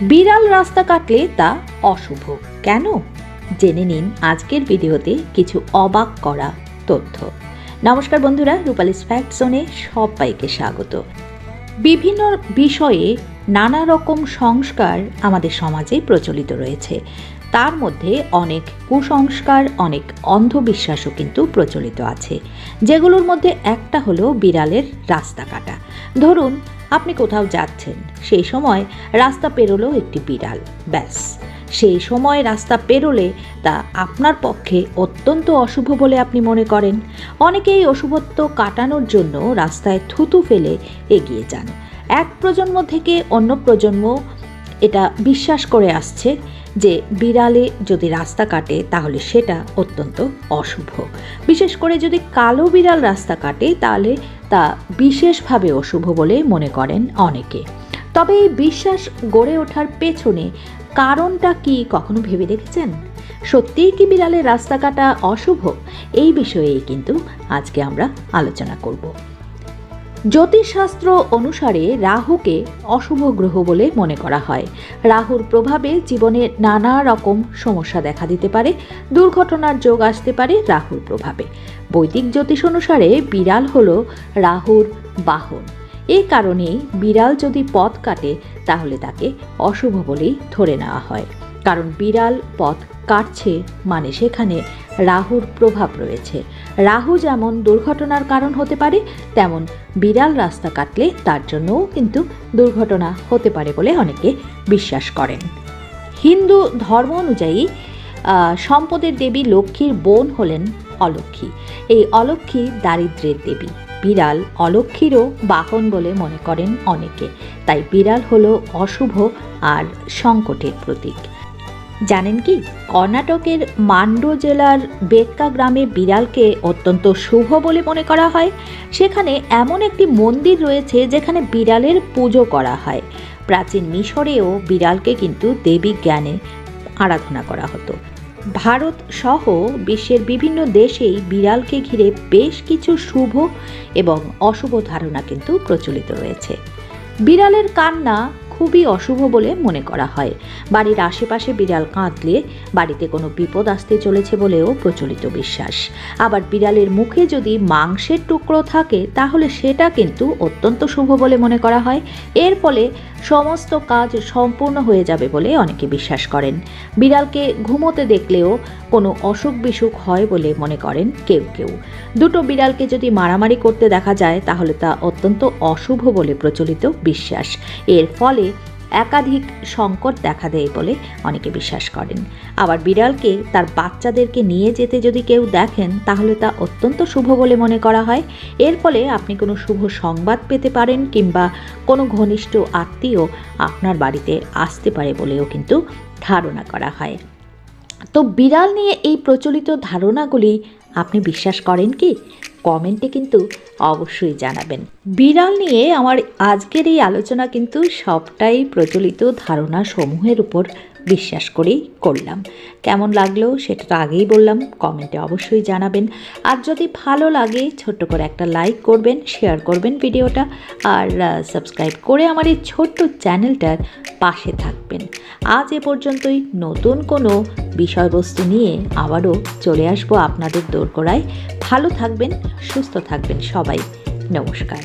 বিড়াল রাস্তা কাটলে তা অশুভ কেন? জেনে নিন আজকের ভিডিওতে কিছু অবাক করা তথ্য। নমস্কার বন্ধুরা, রূপালীস ফ্যাক্ট জোনে সবাইকে স্বাগত। বিভিন্ন বিষয়ে নানা রকম সংস্কার আমাদের সমাজে প্রচলিত রয়েছে। তার মধ্যে অনেক কুসংস্কার, অনেক অন্ধবিশ্বাসও কিন্তু প্রচলিত আছে, যেগুলোর মধ্যে একটা হলো বিড়ালের রাস্তা কাটা। ধরুন আপনি কোথাও যাচ্ছেন, সেই সময় রাস্তা পেরোলো একটি বিড়াল, ব্যাস সেই সময় রাস্তা পেরোলে তা আপনার পক্ষে অত্যন্ত অশুভ বলে আপনি মনে করেন। অনেকেই অশুভত্ব কাটানোর জন্য রাস্তায় থুতু ফেলে এগিয়ে যান। এক প্রজন্ম থেকে অন্য প্রজন্ম এটা বিশ্বাস করে আসছে যে বিড়ালে যদি রাস্তা কাটে তাহলে সেটা অত্যন্ত অশুভ। বিশেষ করে যদি কালো বিড়াল রাস্তা কাটে তাহলে তা বিশেষভাবে অশুভ বলে মনে করেন অনেকে। তবে এই বিশ্বাস গড়ে ওঠার পেছনে কারণটা কি কখনো ভেবে দেখেছেন? সত্যিই কি বিড়ালের রাস্তা কাটা অশুভ? এই বিষয়েই কিন্তু আজকে আমরা আলোচনা করব। জ্যোতিষশাস্ত্র অনুসারে রাহুকে অশুভ গ্রহ বলে মনে করা হয়। রাহুর প্রভাবে জীবনে নানা রকম সমস্যা দেখা দিতে পারে, দুর্ঘটনার যোগ আসতে পারে রাহুর প্রভাবে। বৈদিক জ্যোতিষ অনুসারে বিড়াল হলো রাহুর বাহন। এই কারণেই বিড়াল যদি পথ কাটে তাহলে তাকে অশুভ বলেই ধরে নেওয়া হয়, কারণ বিড়াল পথ কাটছে মানে সেখানে রাহুর প্রভাব রয়েছে। রাহু যেমন দুর্ঘটনার কারণ হতে পারে, তেমন বিড়াল রাস্তা কাটলে তার জন্যও কিন্তু দুর্ঘটনা হতে পারে বলে অনেকে বিশ্বাস করেন। হিন্দু ধর্ম অনুযায়ী সম্পদের দেবী লক্ষ্মীর বোন হলেন অলক্ষ্মী। এই অলক্ষ্মী দারিদ্র্যের দেবী। বিড়াল অলক্ষ্মীরও বাহন বলে মনে করেন অনেকে, তাই বিড়াল হলো অশুভ আর সংকটের প্রতীক। জানেন কি, কর্ণাটকের মান্ডো জেলার বেক্কা গ্রামে বিড়ালকে অত্যন্ত শুভ বলে মনে করা হয়। সেখানে এমন একটি মন্দির রয়েছে যেখানে বিড়ালের পুজো করা হয়। প্রাচীন মিশরেও বিড়ালকে কিন্তু দেবী জ্ঞানে আরাধনা করা হতো। ভারত সহ বিশ্বের বিভিন্ন দেশেই বিড়ালকে ঘিরে বেশ কিছু শুভ এবং অশুভ ধারণা কিন্তু প্রচলিত রয়েছে। বিড়ালের কান্না খুবই অশুভ বলে মনে করা হয়। বাড়ির আশেপাশে বিড়াল কাঁদলে বাড়িতে কোনো বিপদ আসতে চলেছে বলেও প্রচলিত বিশ্বাস। আবার বিড়ালের মুখে যদি মাংসের টুকরো থাকে তাহলে সেটা কিন্তু অত্যন্ত শুভ বলে মনে করা হয়। এর ফলে সমস্ত কাজ সম্পূর্ণ হয়ে যাবে বলে অনেকে বিশ্বাস করেন। বিড়ালকে ঘুমোতে দেখলেও কোনো অসুখ বিসুখ হয় বলে মনে করেন কেউ কেউ। দুটো বিড়ালকে যদি মারামারি করতে দেখা যায় তাহলে তা অত্যন্ত অশুভ বলে প্রচলিত বিশ্বাস। এর ফলে একাধিক সংকট দেখা দেয় বলে অনেকে বিশ্বাস করেন। আবার বিড়ালকে তার বাচ্চাদেরকে নিয়ে যেতে যদি কেউ দেখেন তাহলে তা অত্যন্ত শুভ বলে মনে করা হয়। এর ফলে আপনি কোনো শুভ সংবাদ পেতে পারেন কিংবা কোনো ঘনিষ্ঠ আত্মীয় আপনার বাড়িতে আসতে পারে বলেও কিন্তু ধারণা করা হয়। তো বিড়াল নিয়ে এই প্রচলিত ধারণাগুলি আপনি বিশ্বাস করেন কি? কমেন্টে কিন্তু অবশ্যই জানাবেন। বিড়াল নিয়ে আমার আজকের এই আলোচনা কিন্তু সবটাই প্রচলিত ধারণা সমূহের উপর বিশ্বাস করেই করলাম। কেমন লাগলো সেটা তো আগেই বললাম, কমেন্টে অবশ্যই জানাবেন। আর যদি ভালো লাগে ছোট্ট করে একটা লাইক করবেন, শেয়ার করবেন ভিডিওটা, আর সাবস্ক্রাইব করে আমার এই ছোট্ট চ্যানেলটার পাশে থাকবেন। আজ এ পর্যন্তই। নতুন কোনো বিষয়বস্তু নিয়ে আবারও চলে আসবো আপনাদের দোরগোড়ায়। ভালো থাকবেন, সুস্থ থাকবেন সবাই। নমস্কার।